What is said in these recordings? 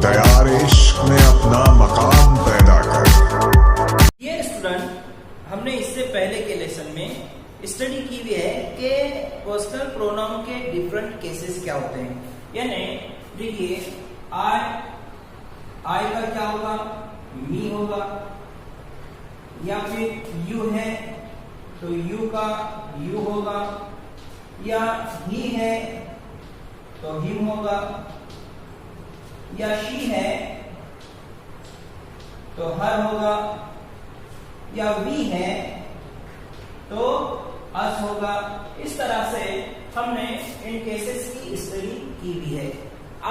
तैयार इश्क में अपना मकाम पैदा कर। ये स्टूडेंट, हमने इससे पहले के लेसन में स्टडी की हुई है कि पर्सनल प्रोनाउन के डिफरेंट केसेस क्या होते हैं। यानी देखिए, आई का क्या होगा, मी होगा, या फिर यू है तो यू का यू होगा, या ही है तो हिम होगा, या शी है तो हर होगा, या वी है तो अस होगा। इस तरह से हमने इन केसेस की स्टडी की भी है।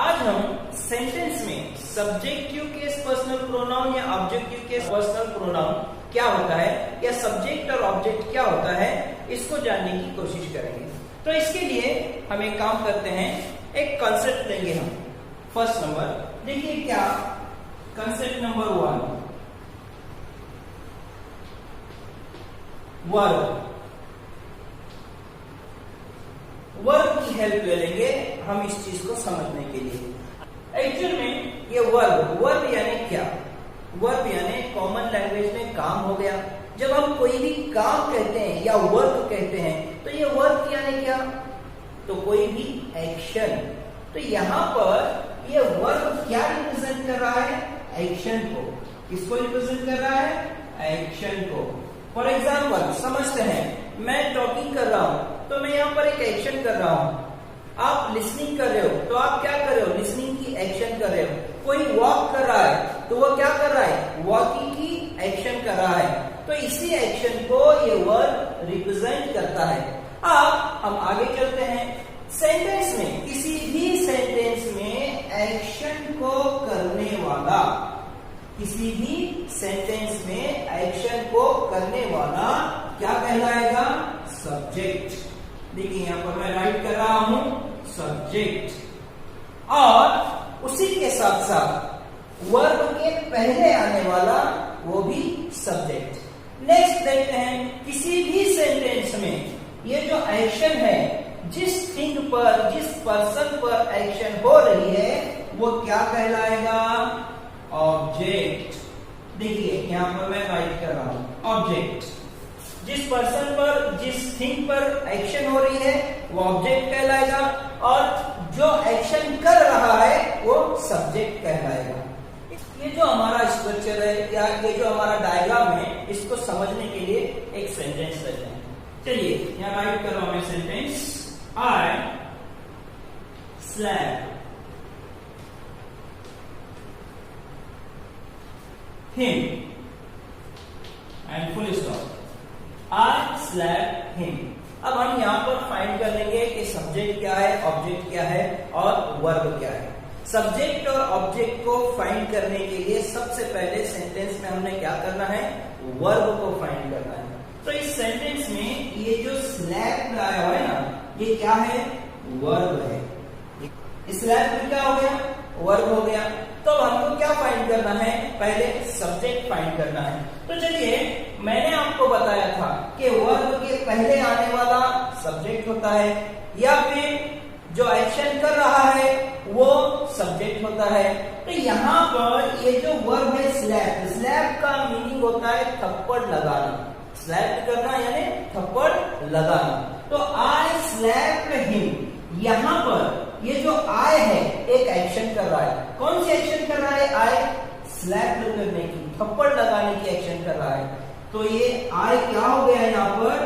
आज हम सेंटेंस में सब्जेक्टिव केस पर्सनल प्रोनाउन या ऑब्जेक्टिव केस पर्सनल प्रोनाउन क्या होता है, या सब्जेक्ट और ऑब्जेक्ट क्या होता है, इसको जानने की कोशिश करेंगे। तो इसके लिए हम एक काम करते हैं, एक कॉन्सेप्ट लेंगे हम। फर्स्ट नंबर देखिए, क्या कॉन्सेप्ट नंबर 1, वर्ब। वर्ब की हेल्प ले लेंगे हम इस चीज को समझने के लिए। एक्चुअल में ये वर्ब यानी क्या? वर्ब यानी कॉमन लैंग्वेज में काम हो गया। जब हम कोई भी काम कहते हैं या वर्क कहते हैं तो ये वर्क यानी क्या? तो कोई भी एक्शन। तो यहाँ पर ये वर्ब क्या रिप्रेजेंट कर रहा है? एक्शन को। किसको रिप्रेजेंट कर रहा है? एक्शन को। फॉर एग्जाम्पल समझते हैं, मैं टॉकिंग कर रहा हूं तो मैं यहाँ पर एक एक्शन कर रहा हूं। आप लिसनिंग कर रहे हो तो आप क्या कर रहे हो? लिसनिंग की एक्शन कर रहे हो। कोई वॉक कर रहा है तो वो क्या कर रहा है? वॉकिंग की एक्शन कर रहा है। तो इसी एक्शन को ये वर्ब रिप्रेजेंट करता है। अब हम आगे चलते हैं। सेंटेंस में, किसी भी सेंटेंस में एक्शन को करने वाला, किसी भी सेंटेंस में एक्शन को करने वाला क्या कहलाएगा? सब्जेक्ट। देखिए यहाँ पर मैं राइट कर रहा हूं सब्जेक्ट, और उसी के साथ साथ वर्ब के पहले आने वाला वो भी सब्जेक्ट। नेक्स्ट देखते हैं, किसी भी सेंटेंस में ये जो एक्शन है, जिस थिंग पर, जिस पर्सन पर एक्शन हो रही है, वो क्या कहलाएगा? ऑब्जेक्ट। देखिए यहाँ पर मैं राइट कर रहा हूं ऑब्जेक्ट। जिस पर्सन पर, जिस थिंग पर एक्शन हो रही है वो ऑब्जेक्ट कहलाएगा, और जो एक्शन कर रहा है वो सब्जेक्ट कहलाएगा। ये जो हमारा स्ट्रक्चर है या ये जो हमारा डायग्राम है, इसको समझने के लिए एक सेंटेंस लेते हैं। चलिए यहाँ राइट कर रहा हूं मैं sentence, I slap him and full stop. I slapped him. अब हम यहाँ पर फाइंड कर लेंगे कि सब्जेक्ट क्या है, ऑब्जेक्ट क्या है और वर्ब क्या है। सब्जेक्ट और ऑब्जेक्ट को फाइंड करने के लिए सबसे पहले सेंटेंस में हमने क्या करना है? वर्ब को फाइंड करना है। तो इस सेंटेंस में ये जो स्लैप आया हुआ है ना, ये क्या है? वर्ब है। स्लैप में क्या हो गया? वर्ब हो गया। तो हमको क्या फाइंड करना है? पहले सब्जेक्ट फाइंड करना है। तो चलिए, मैंने आपको बताया था कि वर्ब के पहले आने वाला सब्जेक्ट होता है, या फिर जो एक्शन कर रहा है वो सब्जेक्ट होता है। तो यहाँ पर ये जो वर्ब है स्लैप, स्लैप का मीनिंग होता है थप्पड़ लगाना। स्लैप करना यानी थप्पड़ लगाना। तो आई स्लैप हिम, यहाँ पर ये जो आई है एक एक्शन कर रहा है। कौन सी एक्शन कर रहा है? आई स्लैप करने की, थप्पड़ लगाने की एक्शन कर रहा है। तो ये आई क्या हो गया यहाँ पर?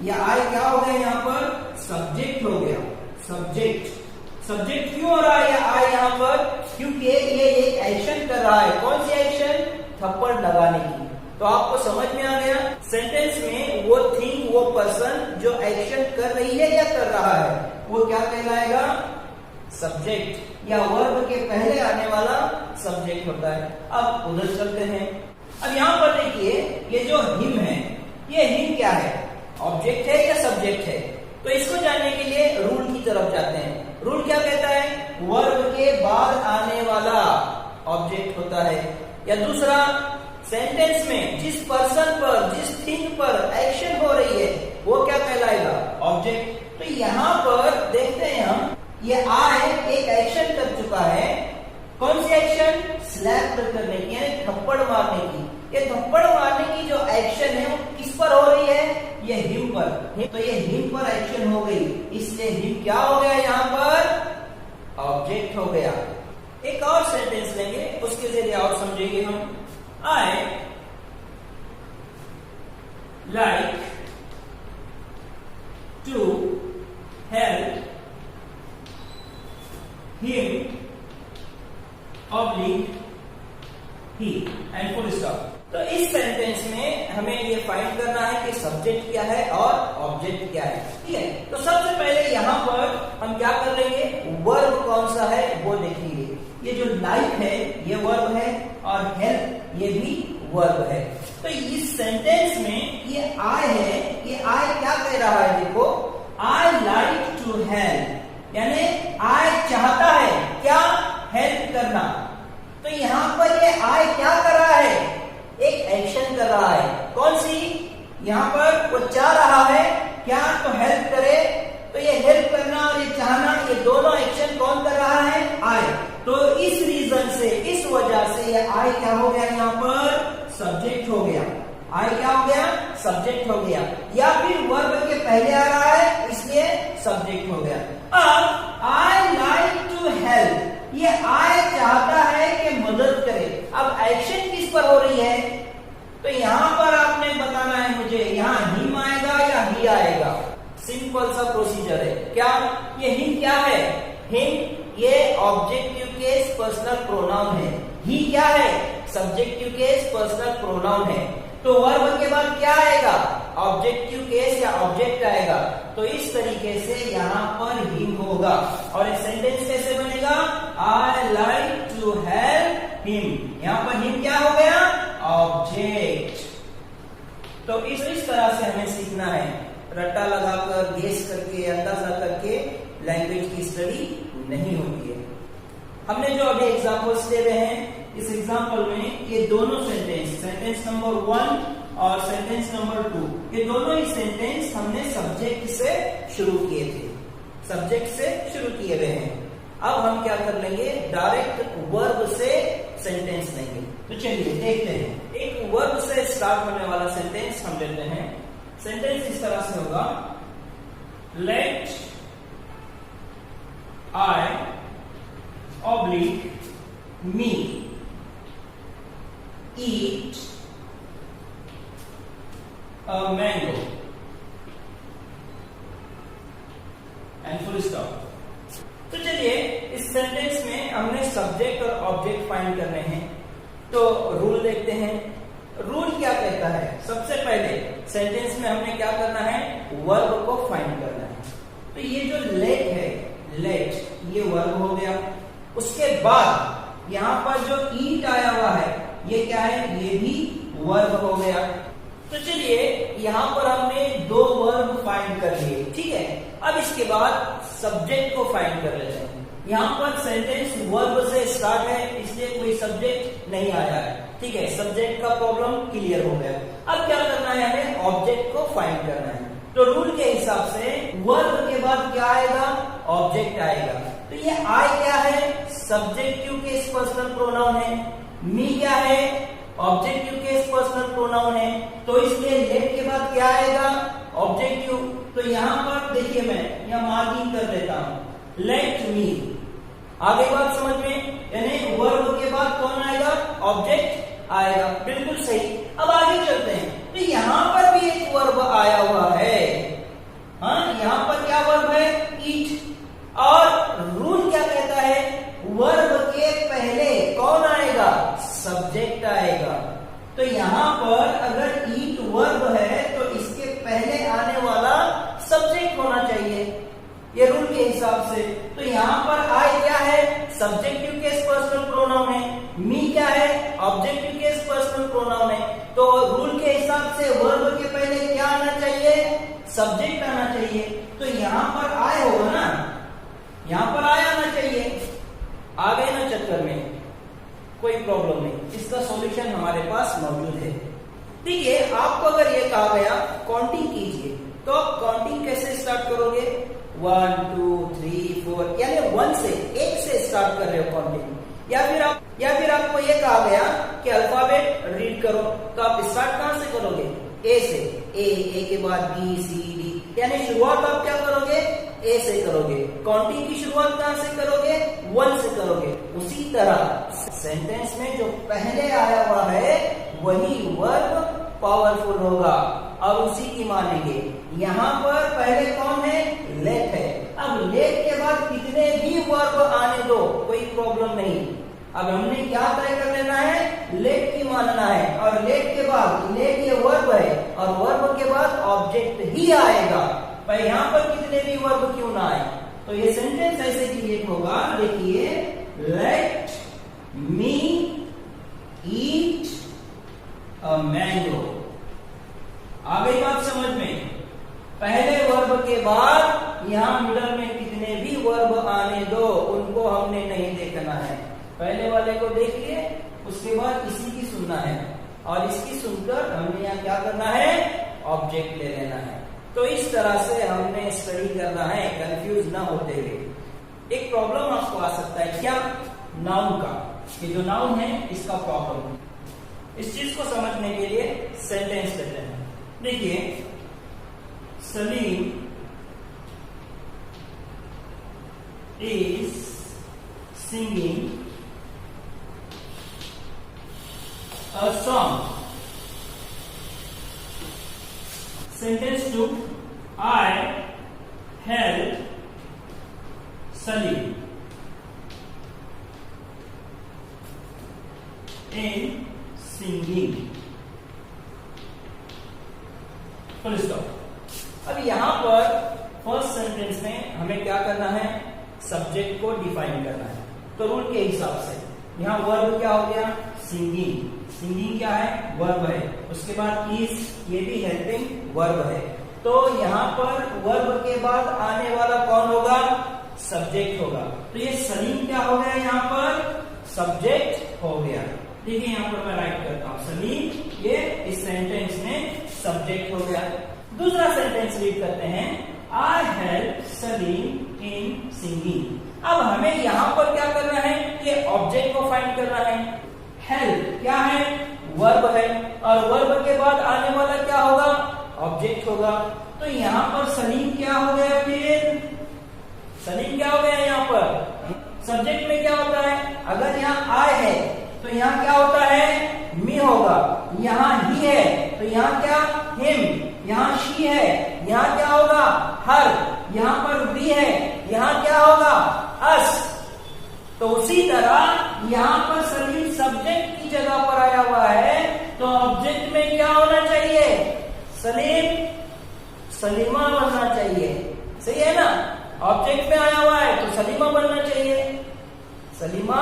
ये आई क्या हो गया यहाँ पर? सब्जेक्ट हो गया। सब्जेक्ट। सब्जेक्ट क्यों हो रहा है आई यहाँ पर? क्योंकि ये एक एक्शन कर रहा है। कौन सी एक्शन? थप्पड़ लगाने की। तो आपको समझ में आ गया, सेंटेंस में वो थिंग, वो पर्सन जो एक्शन कर रही है या कर रहा है, वो क्या कहलाएगा? सब्जेक्ट, या वर्ब के पहले आने वाला सब्जेक्ट होता है। अब उधर चलते हैं। अब यहाँ पर देखिए, ये जो हिम है, ये हिम क्या है? ऑब्जेक्ट है या सब्जेक्ट है? तो इसको जानने के लिए रूल की तरफ जाते हैं। रूल क्या कहता है? वर्ब के बाद आने वाला ऑब्जेक्ट होता है। या दूसरा, सेंटेंस में जिस पर्सन पर, जिस थिंग पर एक्शन हो रही है वो क्या कहलाएगा? ऑब्जेक्ट। तो यहाँ पर देखते हैं हम, ये आई एक एक्शन कर चुका है। कौन सी एक्शन? स्लैप करने की यानी थप्पड़ मारने की, ये थप्पड़ मारने की जो एक्शन है वो किस पर हो रही है? ये हिम पर। तो ये हिम पर एक्शन हो गई, इसलिए हिम क्या हो गया यहाँ पर? ऑब्जेक्ट हो गया। एक और सेंटेंस लेंगे, उसके जरिए और समझेंगे हम। I like to help him oblique he and full stop. तो इस सेंटेंस में हमें ये फाइंड करना है कि सब्जेक्ट क्या है और ऑब्जेक्ट क्या है। ठीक है, तो सबसे पहले यहाँ पर हम क्या कर लेंगे? वर्ब कौन सा है वो देखेंगे। ये जो लाइक है ये वर्ब है और हेल्प ये भी वर्ब है। तो इस सेंटेंस में ये आई है, ये आई क्या कह रहा है? देखो, आई लाइक टू हेल्प, यानी आई चाहता है क्या? हेल्प करना। तो यहाँ पर ये आई क्या कर रहा है? एक एक्शन कर रहा है। कौन सी? यहाँ पर वो चाह रहा है क्या? तो हेल्प करे। तो ये हेल्प करना और ये चाहना, ये दोनों एक्शन कौन कर रहा है? आई। तो इस रीजन से, इस वजह से ये आई क्या हो गया? यहाँ पर सब्जेक्ट हो गया। आई क्या हो गया? सब्जेक्ट हो गया। या फिर वर्ब के पहले आ रहा है इसलिए सब्जेक्ट हो गया। अब आई लाइक टू हेल्प, ये आई चाहता है कि मदद करे। अब एक्शन किस पर हो रही है? तो यहां पर आपने बताना है मुझे, यहां हिम आएगा या ही आएगा। सिंपल सा प्रोसीजर है। क्या ये हिम क्या है? हिम ये ऑब्जेक्टिव केस पर्सनल प्रोनाउन है। ही क्या है? सब्जेक्टिव केस पर्सनल प्रोनाउन है। तो वर्ब के बाद क्या आएगा? ऑब्जेक्टिव केस या ऑब्जेक्ट आएगा। तो इस तरीके से यहाँ पर हिम होगा। और एक सेंटेंस कैसे बनेगा? I like to help him. यहाँ पर हिम क्या हो गया? ऑब्जेक्ट। तो इस तरह से हमें सीखना है, रट्टा लगाकर, गेस करके, अंदाजा करके लैंग्वेज की स्टडी नहीं होती है। हमने जो अभी एग्जाम्पल्स ले रहे हैं, इस एग्जाम्पल में ये दोनों सेंटेंस नंबर 1 और सेंटेंस नंबर 2, ये दोनों ही सेंटेंस हमने सब्जेक्ट से शुरू किए थे, सब्जेक्ट से शुरू किए हुए हैं। अब हम क्या कर लेंगे? डायरेक्ट वर्ब से सेंटेंस लेंगे। तो चलिए देखते हैं। एक वर्ब से स्टार्ट होने वाला सेंटेंस हम लेते हैं। सेंटेंस इस तरह से होगा, let I oblique me eat a mango and full stop। तो चलिए इस सेंटेंस में हमने सब्जेक्ट और ऑब्जेक्ट फाइंड करने हैं। तो रूल देखते हैं। रूल क्या कहता है? सबसे पहले सेंटेंस में हमने क्या करना है? वर्ब को फाइंड करना है। तो ये जो लेट है, लेट ये वर्ब हो गया। उसके बाद यहाँ पर जो ईट आया हुआ है ये क्या है? ये भी वर्ब हो गया। तो चलिए यहाँ पर हमने दो वर्ब फाइंड कर लिए। ठीक है, अब इसके बाद सब्जेक्ट को फाइंड कर लेते हैं। यहाँ पर सेंटेंस वर्ब से स्टार्ट है इसलिए कोई सब्जेक्ट नहीं आया है। ठीक है, सब्जेक्ट का प्रॉब्लम क्लियर हो गया। अब क्या करना है? हमें ऑब्जेक्ट को फाइंड करना है। तो रूल के हिसाब से वर्ब के बाद क्या आएगा? ऑब्जेक्ट आएगा। तो ये आई क्या है? सब्जेक्टिव केस पर्सनल प्रोनाउन है। मी क्या है? ऑब्जेक्टिव केस पर्सनल प्रोनाउन है। तो इसलिए लेट के बाद क्या आएगा? ऑब्जेक्टिव। तो यहाँ पर देखिए, मैं यहाँ मार्किंग कर देता हूं, लेट मी। आगे बात समझ में, यानी वर्ब के बाद कौन आएगा? ऑब्जेक्ट आएगा। बिल्कुल सही। अब आगे चलते हैं। तो यहाँ पर भी एक वर्ब आया हुआ है। हाँ, यहाँ पर क्या वर्ब है? ईट। और रूल क्या कहता है? वर्ब के पहले कौन आएगा? सब्जेक्ट आएगा। तो यहाँ पर अगर ईट वर्ब है तो इसके पहले आने वाला सब्जेक्ट होना चाहिए, ये रूल के हिसाब से। तो यहाँ पर आई क्या है? सब्जेक्टिव केस पर्सनल प्रोनाउन है। मी क्या है? ऑब्जेक्टिव केस पर्सनल प्रोनाउन है। तो रूल के हिसाब से वर्ब के पहले क्या आना चाहिए? सब्जेक्ट आना चाहिए। तो यहाँ पर आए होगा ना, यहाँ पर आया आना चाहिए। आ गए ना चक्कर में, कोई प्रॉब्लम नहीं, इसका सॉल्यूशन हमारे पास मौजूद है। ठीक है, आपको अगर ये कहा गया काउंटिंग कीजिए, तो आप काउंटिंग कैसे स्टार्ट करोगे? 1 2 3 4, यानी 1 से, 1 से स्टार्ट कर रहे हो काउंटिंग। या फिर आप या फिर आपको ये कहा गया कि अल्फाबेट रीड करो, तो आप स्टार्ट कहां से करोगे? ए से। ए के बाद बी सी डी, यानी शुरुआत आप क्या करोगे? ए से करोगे। काउंटिंग की शुरुआत कहां से करोगे? 1 से करोगे। उसी तरह सेंटेंस में जो पहले आया हुआ है वही वर्ब पावरफुल होगा और उसी की मानेंगे। यहाँ पर पहले कौन है? लेट है। अब लेट के बाद कितने भी वर्ब आने दो, कोई प्रॉब्लम नहीं। अब हमने क्या तय कर लेना है? लेट की मानना है, और लेट के बाद, लेट ये वर्ब है और वर्ब के बाद ऑब्जेक्ट ही आएगा। पर यहाँ पर कितने भी वर्ब क्यों ना आए, तो ये सेंटेंस ऐसे क्रिएट होगा। देखिए, let me eat a mango. आ गई बात समझ में? पहले वर्ब के बाद यहाँ मिडल में कितने भी वर्ब आने दो, उनको हमने नहीं देखना है। पहले वाले को देख लिए, उसके बाद इसी की सुनना है, और इसकी सुनकर हमने यहाँ क्या करना है? ऑब्जेक्ट ले लेना है। तो इस तरह से हमने स्टडी करना है, कंफ्यूज ना होते हुए। एक प्रॉब्लम आपको आ सकता है, क्या? नाउन का। ये जो नाउन है इसका प्रॉब्लम, इस चीज को समझने के लिए सेंटेंस लेते हैं। देखिए, Salim is singing a song. Sentence 2, I help Salim in singing. Full stop. अब यहां पर फर्स्ट सेंटेंस में हमें क्या करना है? सब्जेक्ट को डिफाइन करना है। तो रूल के हिसाब से यहाँ वर्ब क्या हो गया? सिंगिंग। सिंगिंग क्या है? वर्ब है। उसके बाद इज, ये भी हेल्पिंग वर्ब है। तो यहाँ पर वर्ब के बाद आने वाला कौन होगा? सब्जेक्ट होगा। तो ये सलीम क्या हो गया? यहाँ पर सब्जेक्ट हो गया। देखिए, यहाँ पर मैं राइट करता हूँ सलीम, ये इस सेंटेंस में सब्जेक्ट हो गया। दूसरा सेंटेंस रीड करते हैं, I help Salim in singing. अब हमें यहाँ पर क्या करना है? ये ऑब्जेक्ट को फाइंड करना है। हेल्प क्या है? वर्ब है, और वर्ब के बाद आने वाला क्या होगा? ऑब्जेक्ट होगा। तो यहाँ पर सलीम क्या हो गया? फिर सलीम क्या हो गया? यहाँ पर सब्जेक्ट में क्या होता है? अगर यहाँ आए है तो यहाँ क्या होता है? मी होगा। यहाँ ही है तो यहाँ क्या? हिम। यहाँ शी है, यहाँ क्या होगा? हर। यहाँ पर वी है, यहाँ क्या होगा? अस। तो उसी तरह यहाँ पर सलीम सब्जेक्ट की जगह पर आया हुआ है, तो ऑब्जेक्ट में क्या होना चाहिए? सलीम सलीमा बनना चाहिए। सही है ना? ऑब्जेक्ट में आया हुआ है तो सलीमा बनना चाहिए। सलीमा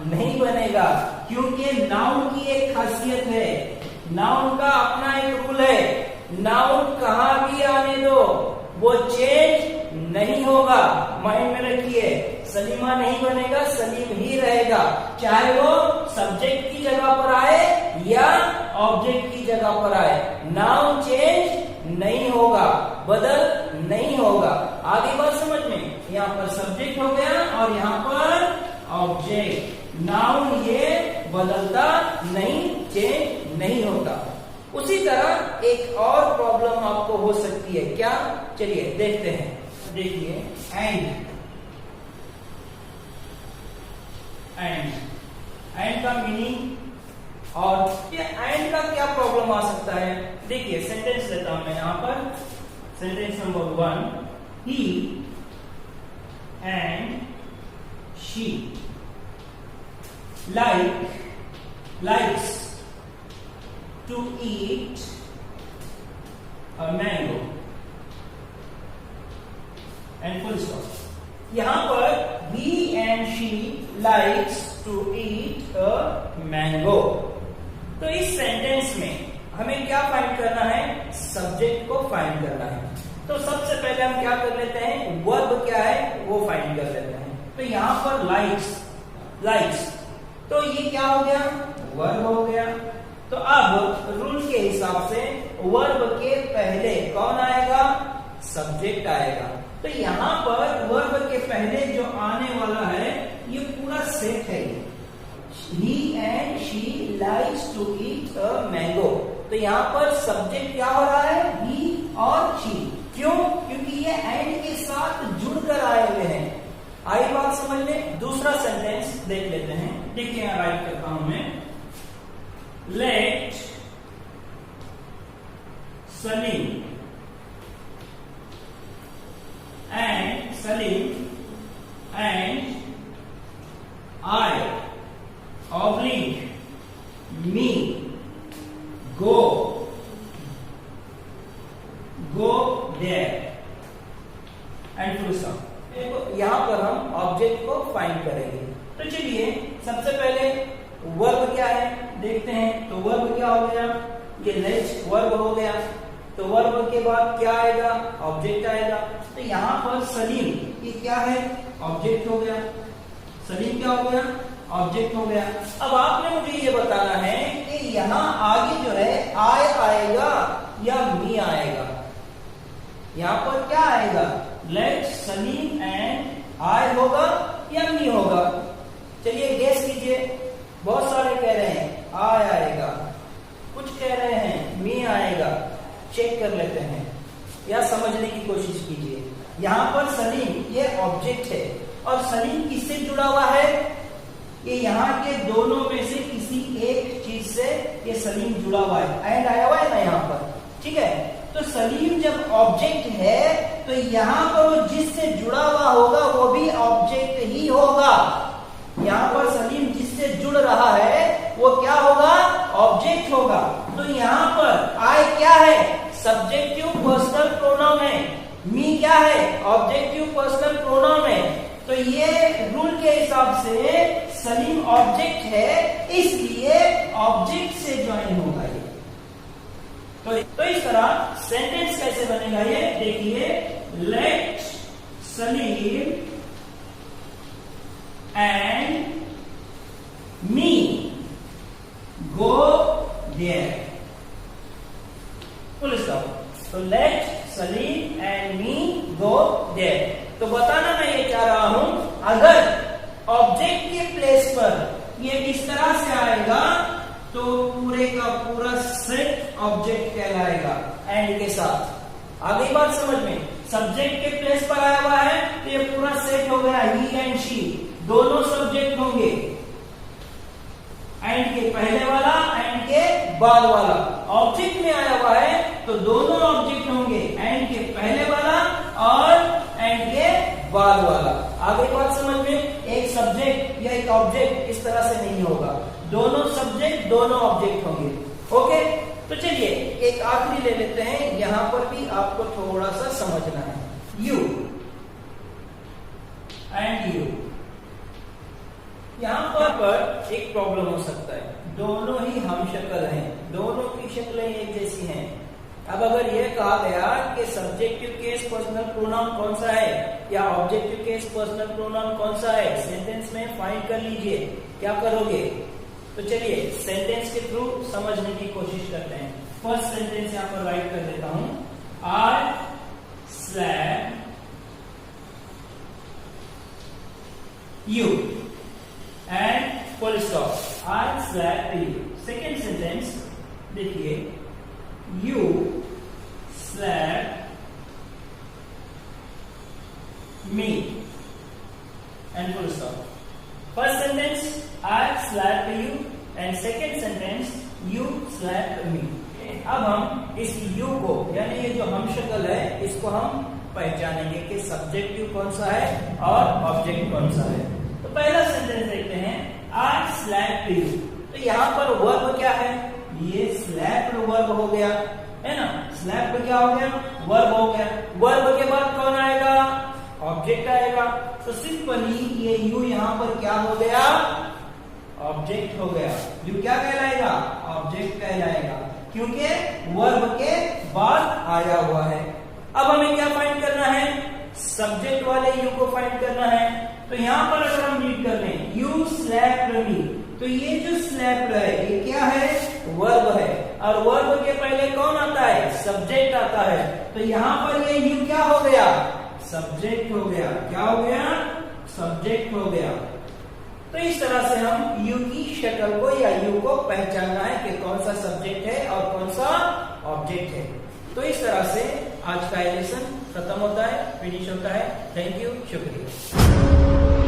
नहीं बनेगा, क्योंकि नाउन की एक खासियत है, नाउन का अपना एक रूल है। नाउन कहां भी आने दो, वो चेंज नहीं होगा। माइंड में रखिए, सलीमा नहीं बनेगा, सलीम ही रहेगा, चाहे वो सब्जेक्ट की जगह पर आए या ऑब्जेक्ट की जगह पर आए। नाउन चेंज नहीं होगा, बदल नहीं होगा। आगे बात समझ में? यहाँ पर सब्जेक्ट हो गया और यहाँ पर ऑब्जेक्ट। नाउन ये बदलता नहीं, चेंज नहीं होता। उसी तरह एक और प्रॉब्लम आपको हो सकती है, क्या? चलिए देखते हैं। देखिए, एंड का मीनिंग और ये एंड का क्या प्रॉब्लम आ सकता है? देखिए, सेंटेंस लेता हूं मैं यहाँ पर। Sentence number 1, he and she likes to eat a mango and full stop. यहाँ पर he and she likes to eat a mango। तो इस सेंटेंस में हमें क्या फाइंड करना है? सब्जेक्ट को फाइंड करना है। तो सबसे पहले हम क्या कर लेते हैं? वर्ब क्या है वो फाइंड कर लेते हैं। तो यहाँ पर likes, तो ये क्या हो गया? वर्ब हो गया। तो अब रूल के हिसाब से वर्ब के पहले कौन आएगा? सब्जेक्ट आएगा। तो यहाँ पर वर्ब के पहले जो आने वाला है ये पूरा सेट है। he and she likes to eat a mango। तो यहाँ पर सब्जेक्ट क्या हो रहा है, he और she। क्यों? क्योंकि ये एंड के साथ जुड़कर आए हुए हैं। आई बात समझ में। दूसरा सेंटेंस देख लेते हैं। देखिए यहाँ राइट करता हूं मैं, let Salim and I oblique me go there and full stop। यहां पर हम ऑब्जेक्ट को फाइंड करेंगे। तो चलिए सबसे पहले वर्ब क्या है देखते हैं। तो वर्ब क्या हो गया, ये लेट वर्ब हो गया। तो वर्ब के बाद क्या आएगा, ऑब्जेक्ट आएगा। तो यहां पर सलीम ये क्या है, ऑब्जेक्ट हो गया। सलीम क्या हो गया, ऑब्जेक्ट हो गया। अब आपने मुझे ये बताना है कि यहां आगे जो है आई आएगा या मी आएगा। यहां पर क्या आएगा, लेट सलीम एंड आई होगा या मी होगा। चलिए गेस कीजिए। बहुत सारे कह रहे हैं आई आएगा, कुछ कह रहे हैं मी आएगा। चेक कर लेते हैं या समझने की कोशिश कीजिए। यहां पर सलीम ये ऑब्जेक्ट है और सलीम किससे जुड़ा हुआ है, ये यहाँ के दोनों में से किसी एक चीज से ये सलीम जुड़ा हुआ है। एंड आया हुआ है ना यहाँ पर, ठीक है। तो सलीम जब ऑब्जेक्ट है तो यहाँ पर वो जिससे जुड़ा हुआ होगा वो भी ऑब्जेक्ट ही होगा। यहाँ पर सलीम जिससे जुड़ रहा है वो क्या होगा, ऑब्जेक्ट होगा। तो यहाँ पर आई क्या है, सब्जेक्टिव पर्सनल प्रोनाउन है। मी क्या है, ऑब्जेक्टिव पर्सनल प्रोनाउन है। तो ये रूल के हिसाब से सलीम ऑब्जेक्ट है, इसलिए ऑब्जेक्ट से ज्वाइन होगा ये। तो इस तरह सेंटेंस कैसे बनेगा ये देखिए, let Salim and me go there, full stop. तो let Salim and me go there. तो बताना मैं ये चाह रहा हूं, अगर ऑब्जेक्ट के प्लेस पर ये इस तरह से आएगा तो पूरे का पूरा सेट ऑब्जेक्ट कहलाएगा एंड के साथ। आ गई बात समझ में। सब्जेक्ट के प्लेस पर आया हुआ है तो ये पूरा सेट हो गया, ही एंड शी दोनों सब्जेक्ट होंगे। एंड के पहले वाला एंड के बाद वाला। ऑब्जेक्ट में आया हुआ है तो दोनों ऑब्जेक्ट होंगे, एंड के पहले वाला और एंड के बाद वाला। आगे बात समझ में। एक सब्जेक्ट या एक ऑब्जेक्ट इस तरह से नहीं होगा, दोनों सब्जेक्ट दोनों ऑब्जेक्ट होंगे। ओके, तो चलिए एक आखिरी ले लेते हैं, यहां पर भी आपको थोड़ा सा समझना है। यू एंड यू, यहां पर एक प्रॉब्लम हो सकता है। दोनों ही हम शक्ल हैं, दोनों की शक्लें एक जैसी हैं। अब अगर यह कहा गया कि सब्जेक्टिव केस पर्सनल प्रोनाउन कौन सा है या ऑब्जेक्टिव केस पर्सनल प्रोनाउन कौन सा है, सेंटेंस में फाइंड कर लीजिए। क्या करोगे? तो चलिए सेंटेंस के थ्रू समझने की कोशिश करते हैं। फर्स्ट सेंटेंस यहां पर राइट कर देता हूं, I slap you and full stop. I slap you. Second sentence देखिए, you slap me and full stop. First sentence, I slap you and second sentence, you slap me. अब हम इस you को यानी ये जो हम शक्ल है इसको हम पहचानेंगे कि सब्जेक्टिव कौन सा है और ऑब्जेक्ट कौन सा है। तो पहला सेंटेंस देखते हैं, I slap you। तो यहाँ पर वर्ब क्या है, ये स्लैप वर्ब हो गया है ना। स्लैप क्या हो गया, वर्ब हो गया। वर्ब के बाद कौन आएगा, ऑब्जेक्ट आएगा। तो सिंपली ये यू यहाँ पर क्या हो गया, ऑब्जेक्ट हो गया। यू क्या कहलाएगा, ऑब्जेक्ट कहलाएगा, क्योंकि वर्ब के बाद आया हुआ है। अब हमें क्या फाइंड करना है, सब्जेक्ट वाले यू को फाइंड करना है। तो यहाँ पर अगर हम रीड कर लें, यू स्लैप मी, तो ये जो स्लैप है ये क्या है, वर्ब है। और वर्ब के पहले कौन आता है, सब्जेक्ट आता है। तो यहाँ पर ये यू क्या हो गया, सब्जेक्ट हो गया। क्या हो गया, सब्जेक्ट हो गया। तो इस तरह से हम यू की शक्ल को या यू को पहचानना है कि कौन सा सब्जेक्ट है और कौन सा ऑब्जेक्ट है। तो इस तरह से आज का लेसन खत्म होता है, फिनिश होता है। थैंक यू, शुक्रिया।